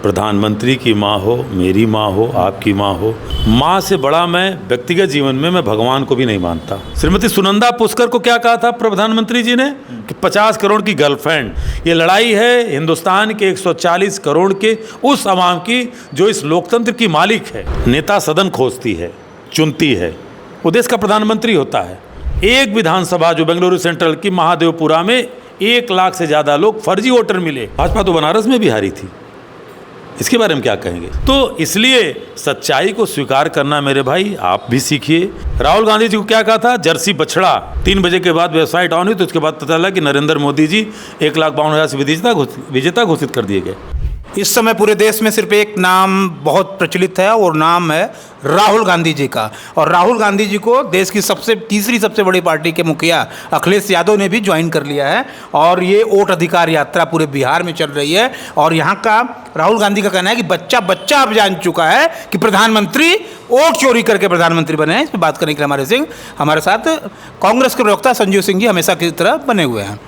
प्रधानमंत्री की माँ हो, मेरी माँ हो, आपकी माँ हो, माँ से बड़ा मैं व्यक्तिगत जीवन में मैं भगवान को भी नहीं मानता। श्रीमती सुनंदा पुष्कर को क्या कहा था प्रधानमंत्री जी ने कि 50 करोड़ की गर्लफ्रेंड। ये लड़ाई है हिंदुस्तान के 140 करोड़ के उस आवाम की जो इस लोकतंत्र की मालिक है। नेता सदन खोजती है, चुनती है, वो देश का प्रधानमंत्री होता है। एक विधानसभा जो बेंगलुरु सेंट्रल की महादेवपुरा में 1 लाख से ज़्यादा लोग फर्जी वोटर मिले। भाजपा तो बनारस में भी हारी थी, इसके बारे में क्या कहेंगे? तो इसलिए सच्चाई को स्वीकार करना मेरे भाई आप भी सीखिए। राहुल गांधी जी को क्या कहा था? जर्सी बछड़ा। 3 बजे के बाद वेबसाइट ऑन हुई तो उसके बाद पता चला कि नरेंद्र मोदी जी 1,52,000 से विजेता घोषित कर दिए गए। इस समय पूरे देश में सिर्फ एक नाम बहुत प्रचलित है और नाम है राहुल गांधी जी का। और राहुल गांधी जी को देश की तीसरी सबसे बड़ी पार्टी के मुखिया अखिलेश यादव ने भी ज्वाइन कर लिया है और ये वोट अधिकार यात्रा पूरे बिहार में चल रही है। और यहाँ का राहुल गांधी का कहना है कि बच्चा बच्चा अब जान चुका है कि प्रधानमंत्री वोट चोरी करके प्रधानमंत्री बने हैं। इस पर बात करने के लिए हमारे साथ कांग्रेस के प्रवक्ता संजीव सिंह जी हमेशा की तरह बने हुए हैं।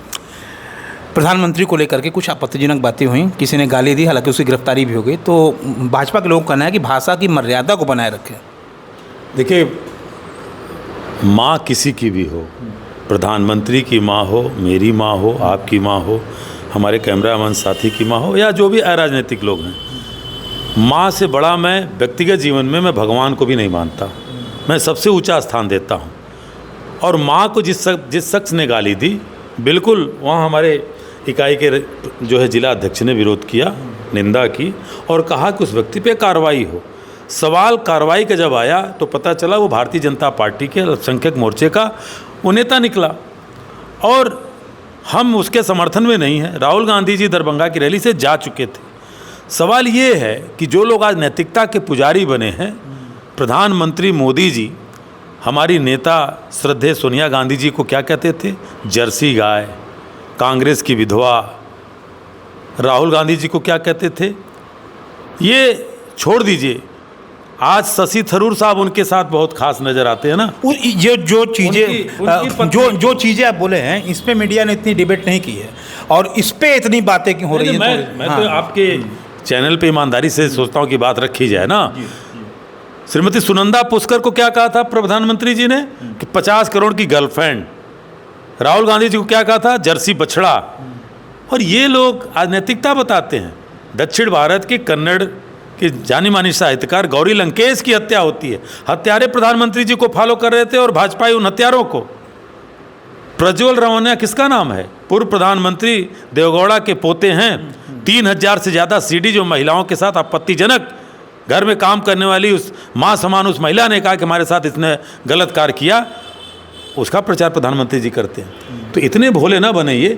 प्रधानमंत्री को लेकर के कुछ आपत्तिजनक बातें हुई, किसी ने गाली दी, हालांकि उसकी गिरफ्तारी भी हो गई। तो भाजपा के लोगों का कहना है कि भाषा की मर्यादा को बनाए रखें। देखिए, माँ किसी की भी हो, प्रधानमंत्री की माँ हो, मेरी माँ हो, आपकी माँ हो, हमारे कैमरामैन साथी की माँ हो, या जो भी अराजनीतिक लोग हैं, माँ से बड़ा मैं व्यक्तिगत जीवन में मैं भगवान को भी नहीं मानता। मैं सबसे ऊंचा स्थान देता हूँ। और माँ को जिस शख्स ने गाली दी, बिल्कुल वहाँ हमारे इकाई के जो है जिला अध्यक्ष ने विरोध किया, निंदा की और कहा कि उस व्यक्ति पे कार्रवाई हो। सवाल कार्रवाई का जब आया तो पता चला वो भारतीय जनता पार्टी के अल्पसंख्यक मोर्चे का वो नेता निकला और हम उसके समर्थन में नहीं हैं। राहुल गांधी जी दरभंगा की रैली से जा चुके थे। सवाल ये है कि जो लोग आज नैतिकता के पुजारी बने हैं, प्रधानमंत्री मोदी जी हमारी नेता श्रद्धेय सोनिया गांधी जी को क्या कहते थे? जर्सी गाय। कांग्रेस की विधवा राहुल गांधी जी को क्या कहते थे? ये छोड़ दीजिए, आज शशि थरूर साहब उनके साथ बहुत खास नजर आते हैं ना। ये जो चीज़ें जो चीज़ें आप बोले हैं, इस पे मीडिया ने इतनी डिबेट नहीं की है और इस पे इतनी बातें क्यों हो रही हैं? मैं तो आपके चैनल पे ईमानदारी से सोचता हूँ कि बात रखी जाए ना। श्रीमती सुनंदा पुष्कर को क्या कहा था प्रधानमंत्री जी ने कि 50 करोड़ की गर्लफ्रेंड। राहुल गांधी जी को क्या कहा था? जर्सी बछड़ा। और ये लोग आज नैतिकता बताते हैं। दक्षिण भारत के कन्नड़ के जानी मानी साहित्यकार गौरी लंकेश की हत्या होती है। हत्यारे प्रधानमंत्री जी को फॉलो कर रहे थे और भाजपा उन हत्यारों को। प्रज्वल रमोनिया किसका नाम है? पूर्व प्रधानमंत्री देवगौड़ा के पोते हैं। 3000 से ज़्यादा सीडी जो महिलाओं के साथ आपत्तिजनक घर में काम करने वाली उस माँ समान उस महिला ने कहा कि हमारे साथ इसने गलत कार्य किया, उसका प्रचार प्रधानमंत्री जी करते हैं। तो इतने भोले ना बनइए।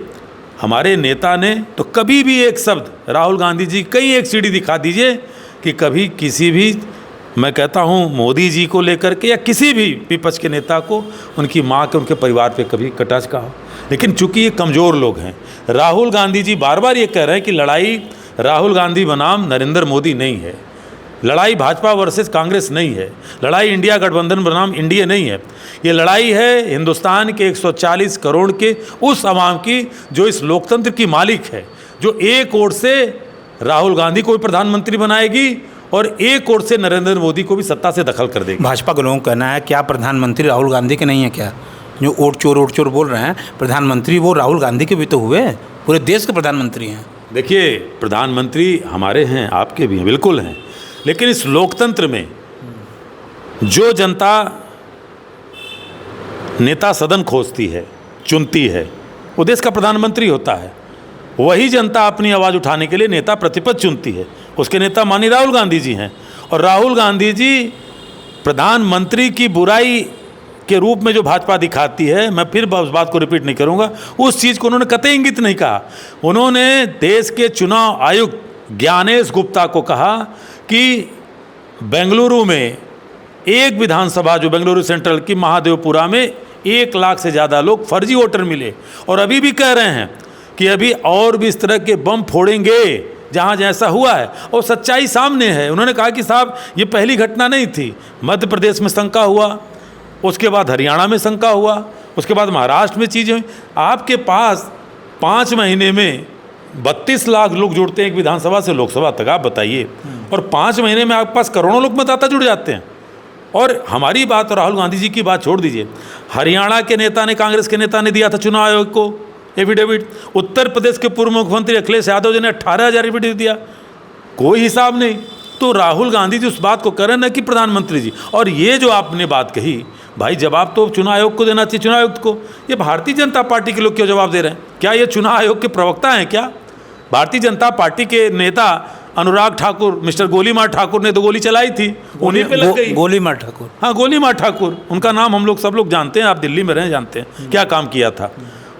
हमारे नेता ने तो कभी भी एक शब्द, राहुल गांधी जी कई एक सीढ़ी दिखा दीजिए कि कभी किसी भी, मैं कहता हूँ मोदी जी को लेकर के या किसी भी विपक्ष के नेता को उनकी माँ के उनके परिवार पे कभी कटाक्ष कहा। लेकिन चूंकि ये कमज़ोर लोग हैं, राहुल गांधी जी बार बार ये कह रहे हैं कि लड़ाई राहुल गांधी बनाम नरेंद्र मोदी नहीं है, लड़ाई भाजपा वर्सेस कांग्रेस नहीं है, लड़ाई इंडिया गठबंधन बनाम इंडिया नहीं है। ये लड़ाई है हिंदुस्तान के 140 करोड़ के उस आवाम की जो इस लोकतंत्र की मालिक है, जो एक ओर से राहुल गांधी को भी प्रधानमंत्री बनाएगी और एक ओर से नरेंद्र मोदी को भी सत्ता से दखल कर देगी। भाजपा के लोगों का कहना है क्या प्रधानमंत्री राहुल गांधी के नहीं है क्या? जो वोट चोर बोल रहे हैं, प्रधानमंत्री वो राहुल गांधी के भी तो हुए, पूरे देश के प्रधानमंत्री हैं। देखिए, प्रधानमंत्री हमारे हैं, आपके भी हैं, बिल्कुल हैं, लेकिन इस लोकतंत्र में जो जनता नेता सदन खोजती है, चुनती है, वो देश का प्रधानमंत्री होता है। वही जनता अपनी आवाज़ उठाने के लिए नेता प्रतिपक्ष चुनती है। उसके नेता माननीय राहुल गांधी जी हैं और राहुल गांधी जी प्रधानमंत्री की बुराई के रूप में जो भाजपा दिखाती है, मैं फिर उस बात को रिपीट नहीं करूंगा, उस चीज़ को उन्होंने कतई इंगित नहीं कहा। उन्होंने देश के चुनाव आयुक्त ज्ञानेश गुप्ता को कहा कि बेंगलुरु में एक विधानसभा जो बेंगलुरु सेंट्रल की महादेवपुरा में 1 लाख से ज़्यादा लोग फर्जी वोटर मिले और अभी भी कह रहे हैं कि अभी और भी इस तरह के बम फोड़ेंगे जहाँ जैसा हुआ है। और सच्चाई सामने है। उन्होंने कहा कि साहब ये पहली घटना नहीं थी, मध्य प्रदेश में शंका हुआ, उसके बाद हरियाणा में शंका हुआ, उसके बाद महाराष्ट्र में चीज़ें हुई। आपके पास 5 महीने में 32 लाख लोग जुड़ते हैं एक विधानसभा से लोकसभा तक, आप बताइए। और 5 महीने में आपके पास करोड़ों लोग मतदाता जुड़ जाते हैं। और हमारी बात और राहुल गांधी जी की बात छोड़ दीजिए, हरियाणा के नेता ने, कांग्रेस के नेता ने दिया था चुनाव आयोग को एफिडेविट। उत्तर प्रदेश के पूर्व मुख्यमंत्री अखिलेश यादव जी ने 18,000 एफिडेविट दिया, कोई हिसाब नहीं। तो राहुल गांधी जी उस बात को करें ना कि प्रधानमंत्री जी। और ये जो आपने बात कही, भाई जवाब तो चुनाव आयोग को देना चाहिए, चुनाव आयुक्त को। ये भारतीय जनता पार्टी के लोग क्यों जवाब दे रहे हैं? क्या ये चुनाव आयोग के प्रवक्ता हैं क्या? भारतीय जनता पार्टी के नेता अनुराग ठाकुर, मिस्टर गोलीमार ठाकुर ने तो गोली चलाई थी, उन्हीं पे लग गई। गोलीमार ठाकुर, हाँ, गोलीमार ठाकुर, उनका नाम हम लोग सब लोग जानते हैं, आप दिल्ली में रहे जानते हैं क्या काम किया था।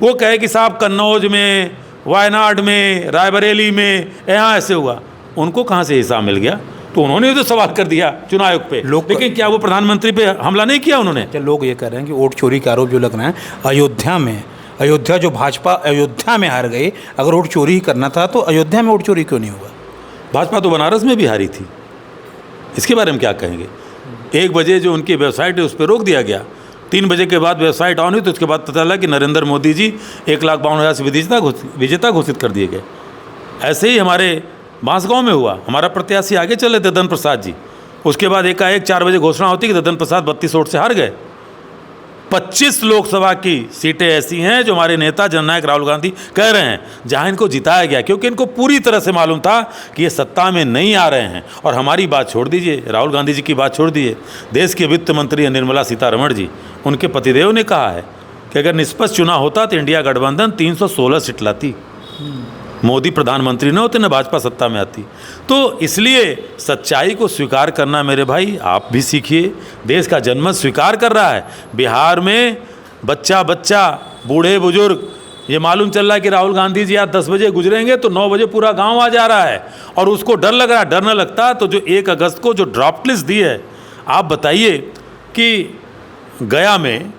वो कहे कि साहब कन्नौज में, वायनाड में, रायबरेली में यहाँ ऐसे हुआ, उनको कहाँ से हिसाब मिल गया? तो उन्होंने तो सवाल कर दिया चुनाव आयोग पे, लेकिन क्या वो प्रधानमंत्री पे हमला नहीं किया उन्होंने? लोग ये कह रहे हैं कि वोट चोरी का आरोप जो लग रहा है अयोध्या में, अयोध्या जो भाजपा अयोध्या में हार गई, अगर वोट चोरी ही करना था तो अयोध्या में वोट चोरी क्यों नहीं हुआ? भाजपा तो बनारस में भी हारी थी, इसके बारे में क्या कहेंगे? 1 बजे जो उनकी वेबसाइट है उस पर रोक दिया गया, 3 बजे के बाद वेबसाइट ऑन हुई तो उसके बाद पता चला कि नरेंद्र मोदी जी 1,52,000 से विजेता घोषित कर दिए गए। ऐसे ही हमारे बांसगांव में हुआ, हमारा प्रत्याशी आगे चले ददन प्रसाद जी, उसके बाद एकाएक 4 बजे घोषणा होती कि ददन प्रसाद 32 वोट से हार गए। 25 लोकसभा की सीटें ऐसी हैं जो हमारे नेता जननायक राहुल गांधी कह रहे हैं जहां इनको जिताया गया, क्योंकि इनको पूरी तरह से मालूम था कि ये सत्ता में नहीं आ रहे हैं। और हमारी बात छोड़ दीजिए, राहुल गांधी जी की बात छोड़ दीजिए, देश के वित्त मंत्री निर्मला सीतारमण जी, उनके पतिदेव ने कहा है कि अगर निष्पक्ष चुनाव होता तो इंडिया गठबंधन 316 सीट लाती, मोदी प्रधानमंत्री न होते न भाजपा सत्ता में आती। तो इसलिए सच्चाई को स्वीकार करना मेरे भाई आप भी सीखिए। देश का जनमत स्वीकार कर रहा है। बिहार में बच्चा बच्चा, बूढ़े बुजुर्ग, ये मालूम चल रहा है कि राहुल गांधी जी आज 10 बजे गुजरेंगे तो 9 बजे पूरा गांव आ जा रहा है, और उसको डर लग रहा है। डर न लगता तो जो 1 अगस्त को जो ड्राफ्ट लिस्ट दी है, आप बताइए कि गया में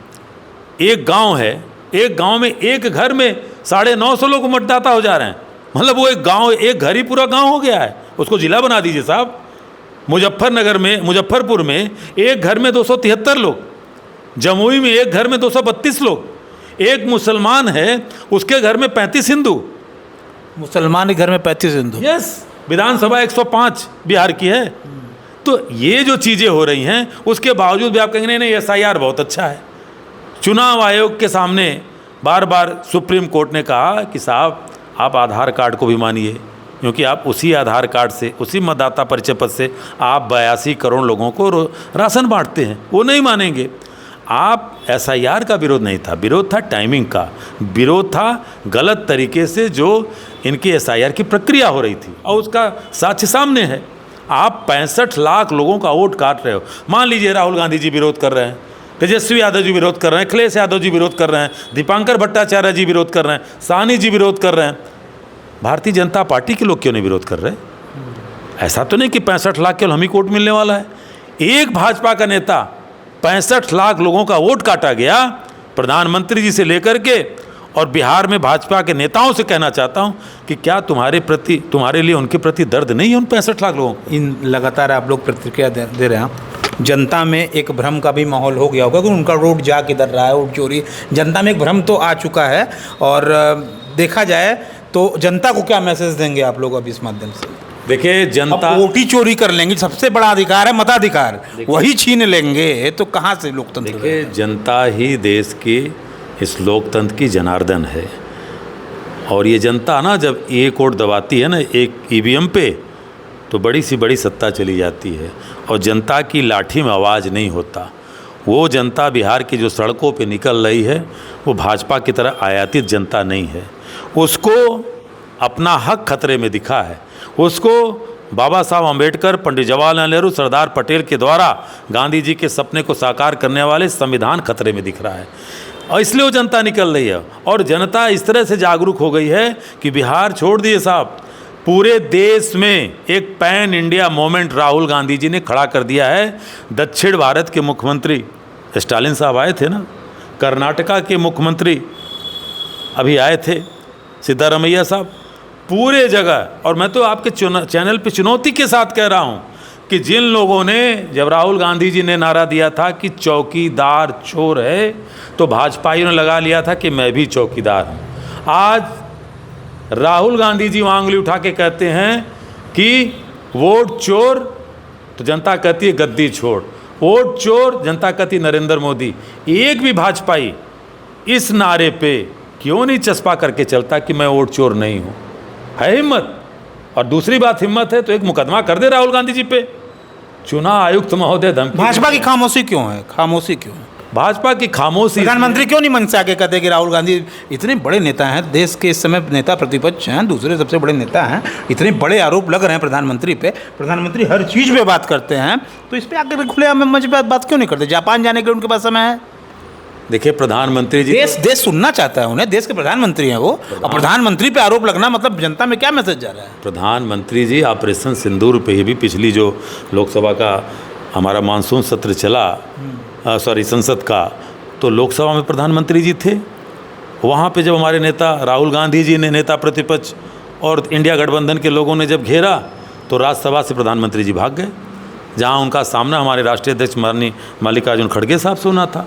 एक गाँव है, एक गाँव में एक घर में 950 लोग मतदाता हो जा रहे हैं। मतलब वो एक गांव, एक घर ही पूरा गांव हो गया है, उसको जिला बना दीजिए साहब। मुजफ्फरपुर में एक घर में 273 लोग, जमुई में एक घर में 232 लोग, एक मुसलमान है उसके घर में 35 हिंदू, मुसलमान के घर में 35 हिंदू। यस, विधानसभा 105 बिहार की है। तो ये जो चीज़ें हो रही हैं उसके बावजूद भी आप कहेंगे नहीं SIR बहुत अच्छा है। चुनाव आयोग के सामने बार बार सुप्रीम कोर्ट ने कहा कि साहब आप आधार कार्ड को भी मानिए, क्योंकि आप उसी आधार कार्ड से, उसी मतदाता परिचय पत्र से आप 82 करोड़ लोगों को राशन बांटते हैं। वो नहीं मानेंगे। आप SIR का विरोध नहीं था, विरोध था टाइमिंग का, विरोध था गलत तरीके से जो इनकी SIR की प्रक्रिया हो रही थी, और उसका साक्ष्य सामने है। आप 65 लाख लोगों का वोट काट रहे हो। मान लीजिए राहुल गांधी जी विरोध कर रहे हैं, तेजस्वी यादव जी विरोध कर रहे हैं, अखिलेश यादव जी विरोध कर रहे हैं, दीपांकर भट्टाचार्य जी विरोध कर रहे हैं, साहनी जी विरोध कर रहे हैं। भारतीय जनता पार्टी के लोग क्यों नहीं विरोध कर रहे? ऐसा तो नहीं कि 65 लाख केवल हम ही वोट मिलने वाला है। एक भाजपा का नेता, 65 लाख लोगों का वोट काटा गया, प्रधानमंत्री जी से लेकर के। और बिहार में भाजपा के नेताओं से कहना चाहता हूं कि क्या तुम्हारे लिए उनके प्रति दर्द नहीं है उन 65 लाख लोगों को? इन लगातार आप लोग प्रतिक्रिया दे रहे हैं, जनता में एक भ्रम का भी माहौल हो गया होगा कि उनका वोट जा किधर रहा है, वोट चोरी। जनता में एक भ्रम तो आ चुका है, और देखा जाए तो जनता को क्या मैसेज देंगे आप लोग अब इस माध्यम से? देखिए, जनता वोट ही चोरी कर लेंगे, सबसे बड़ा अधिकार है मताधिकार, वही छीन लेंगे तो कहाँ से लोकतंत्र? देखिए, जनता ही देश की इस लोकतंत्र की जनार्दन है। और ये जनता ना जब एक वोट दबाती है ना एक EVM पे, तो बड़ी सी बड़ी सत्ता चली जाती है। और जनता की लाठी में आवाज़ नहीं होता। वो जनता बिहार की जो सड़कों पे निकल रही है वो भाजपा की तरह आयातित जनता नहीं है। उसको अपना हक खतरे में दिखा है। उसको बाबा साहब अम्बेडकर, पंडित जवाहरलाल नेहरू, सरदार पटेल के द्वारा गांधी जी के सपने को साकार करने वाले संविधान खतरे में दिख रहा है, और इसलिए वो जनता निकल रही है। और जनता इस तरह से जागरूक हो गई है कि बिहार छोड़ दिए साहब, पूरे देश में एक pan India movement Rahul Gandhi ji ने खड़ा कर दिया है। दक्षिण भारत के मुख्यमंत्री स्टालिन साहब आए थे ना, कर्नाटका के मुख्यमंत्री अभी आए थे सिद्धारमैया साहब, पूरे जगह। और मैं तो आपके चैनल पे चुनौती के साथ कह रहा हूँ कि जिन लोगों ने, जब राहुल गांधी जी ने नारा दिया था कि चौकीदार चोर है, तो भाजपाइयों ने लगा लिया था कि मैं भी चौकीदार हूँ। आज राहुल गांधी जी वहाँ उंगली उठा के कहते हैं कि वोट चोर, तो जनता कहती है गद्दी छोड़। वोट चोर, जनता कहती नरेंद्र मोदी। एक भी भाजपाई इस नारे पे क्यों नहीं चस्पा करके चलता कि मैं वोट चोर नहीं हूँ? है हिम्मत। और दूसरी बात हिम्मत है तो एक मुकदमा कर दे राहुल गांधी जी पे। चुनाव आयुक्त महोदय धमकी। भाजपा की खामोशी क्यों है? खामोशी क्यों है? भाजपा की खामोशी। प्रधानमंत्री क्यों नहीं मन से आके कहते कि राहुल गांधी इतने बड़े नेता हैं, देश के इस समय नेता प्रतिपक्ष हैं, दूसरे सबसे बड़े नेता हैं, इतने बड़े आरोप लग रहे हैं प्रधानमंत्री पे, प्रधानमंत्री हर चीज़ पे बात करते हैं, तो इस पर आकर खुले मंच पे बात क्यों नहीं करते? जापान जाने के लिए उनके पास समय है। देखिए प्रधानमंत्री जी, देश सुनना चाहता है उन्हें, देश के प्रधानमंत्री हैं वो, और प्रधानमंत्री पे आरोप लगना मतलब जनता में क्या मैसेज जा रहा है? प्रधानमंत्री जी ऑपरेशन सिंदूर पे ही भी पिछली जो लोकसभा का हमारा मानसून सत्र चला, संसद का, तो लोकसभा में प्रधानमंत्री जी थे। वहाँ पे जब हमारे नेता राहुल गांधी जी ने, नेता प्रतिपक्ष और इंडिया गठबंधन के लोगों ने जब घेरा, तो राज्यसभा से प्रधानमंत्री जी भाग गए, जहाँ उनका सामना हमारे राष्ट्रीय अध्यक्ष माननीय मल्लिकार्जुन खड़गे साहब से होना था,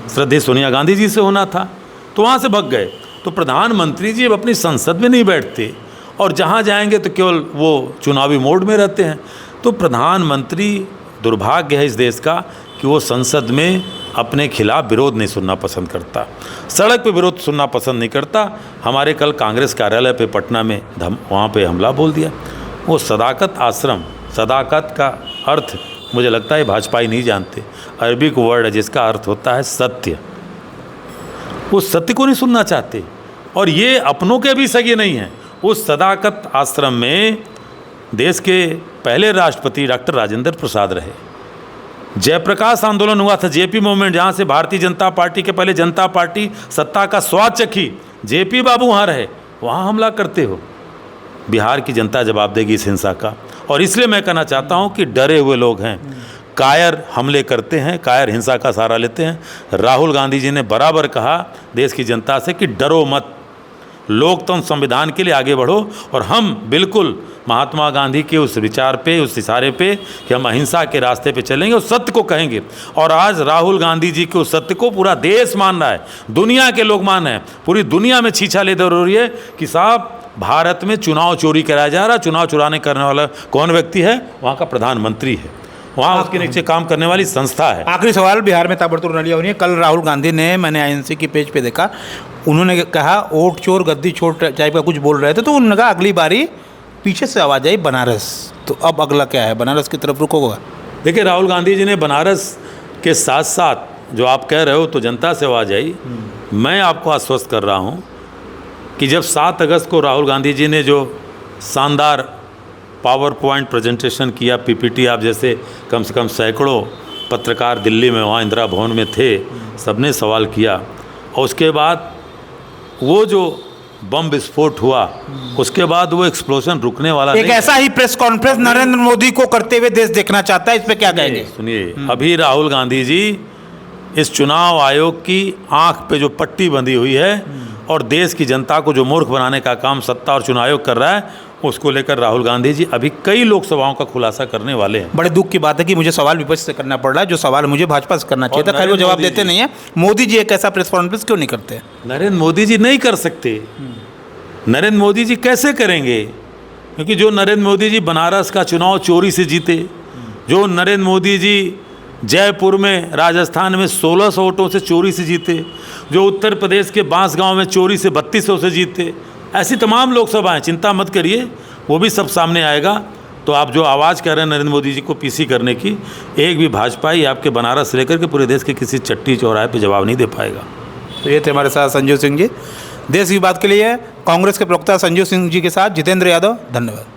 श्रद्धेय सोनिया गांधी जी से होना था, तो वहाँ से भाग गए। तो प्रधानमंत्री जी अब अपनी संसद में नहीं बैठते और जहाँ जाएंगे तो केवल वो चुनावी मोड में रहते हैं। तो प्रधानमंत्री, दुर्भाग्य है इस देश का कि वो संसद में अपने खिलाफ विरोध नहीं सुनना पसंद करता, सड़क पे विरोध सुनना पसंद नहीं करता। हमारे कल कांग्रेस कार्यालय पे पटना में वहाँ पे हमला बोल दिया। वो सदाकत आश्रम, सदाकत का अर्थ मुझे लगता है भाजपाई नहीं जानते। अरबिक वर्ड है जिसका अर्थ होता है सत्य। वो सत्य को नहीं सुनना चाहते, और ये अपनों के भी सगे नहीं हैं। उस सदाकत आश्रम में देश के पहले राष्ट्रपति डॉक्टर राजेंद्र प्रसाद रहे। जयप्रकाश आंदोलन हुआ था, जेपी मूवमेंट, जहाँ से भारतीय जनता पार्टी के पहले जनता पार्टी सत्ता का स्वाद चखी, जेपी बाबू वहाँ रहे, वहाँ हमला करते हो। बिहार की जनता जवाब देगी इस हिंसा का। और इसलिए मैं कहना चाहता हूँ कि डरे हुए लोग हैं, कायर हमले करते हैं, कायर हिंसा का सहारा लेते हैं। राहुल गांधी जी ने बराबर कहा देश की जनता से कि डरो मत, लोकतंत्र संविधान के लिए आगे बढ़ो। और हम बिल्कुल महात्मा गांधी के उस विचार पे, उस इशारे पे कि हम अहिंसा के रास्ते पे चलेंगे और सत्य को कहेंगे। और आज राहुल गांधी जी के उस सत्य को पूरा देश मान रहा है, दुनिया के लोग मान रहे हैं, पूरी दुनिया में छीछा ले दे रही है कि साहब भारत में चुनाव चोरी कराया जा रहा। चुनाव चुराने करने वाला कौन व्यक्ति है? वहाँ का प्रधानमंत्री है, वहाँ उसके नीचे काम करने वाली संस्था है। आखिरी सवाल, बिहार में ताबड़तोड़ रैलियां हो रही है। कल राहुल गांधी ने, मैंने आईएनसी की पेज पे देखा, उन्होंने कहा वोट चोर गद्दी छोड़ टाइप का कुछ बोल रहे थे, तो उन्होंने कहा अगली बारी पीछे से आवाज़ आई बनारस। तो अब अगला क्या है, बनारस की तरफ रुकोगा? देखिए राहुल गांधी जी ने बनारस के साथ साथ जो आप कह रहे हो तो जनता से आवाज़ आई। मैं आपको आश्वस्त कर रहा हूँ कि जब 7 अगस्त को राहुल गांधी जी ने जो शानदार पावर पॉइंट प्रेजेंटेशन किया, पीपीटी, आप जैसे कम से कम सैकड़ों पत्रकार दिल्ली में वहाँ इंदिरा भवन में थे, सबने सवाल किया। और उसके बाद वो जो बम विस्फोट हुआ, उसके बाद वो एक्सप्लोजन रुकने वाला एक ऐसा ही प्रेस कॉन्फ्रेंस नरेंद्र मोदी को करते हुए देश देखना चाहता है, इस पे क्या कहेंगे? सुनिए, अभी राहुल गांधी जी इस चुनाव आयोग की आंख पे जो पट्टी बंधी हुई है और देश की जनता को जो मूर्ख बनाने का काम सत्ता और चुनाव आयोग कर रहा है, उसको लेकर राहुल गांधी जी अभी कई लोकसभाओं का खुलासा करने वाले हैं। बड़े दुख की बात है कि मुझे सवाल विपक्ष से करना पड़ रहा है, जो सवाल मुझे भाजपा से करना चाहिए था, खैर वो जवाब देते नहीं है। मोदी जी एक ऐसा प्रेस कॉन्फ्रेंस क्यों नहीं करते? नरेंद्र मोदी जी नहीं कर सकते। नरेंद्र मोदी जी कैसे करेंगे? क्योंकि जो नरेंद्र मोदी जी बनारस का चुनाव चोरी से जीते, जो नरेंद्र मोदी जी जयपुर में, राजस्थान में 1600 वोटों से चोरी से जीते, जो उत्तर प्रदेश के बांसगांव में चोरी से 3200 से जीते, ऐसी तमाम लोकसभाएं, चिंता मत करिए, वो भी सब सामने आएगा। तो आप जो आवाज़ कह रहे हैं नरेंद्र मोदी जी को पीसी करने की, एक भी भाजपाई आपके बनारस से लेकर के पूरे देश के किसी चट्टी चौराहे पे जवाब नहीं दे पाएगा। तो ये थे हमारे साथ संजीव सिंह जी। देश की बात के लिए कांग्रेस के प्रवक्ता संजीव सिंह जी के साथ जितेंद्र यादव, धन्यवाद।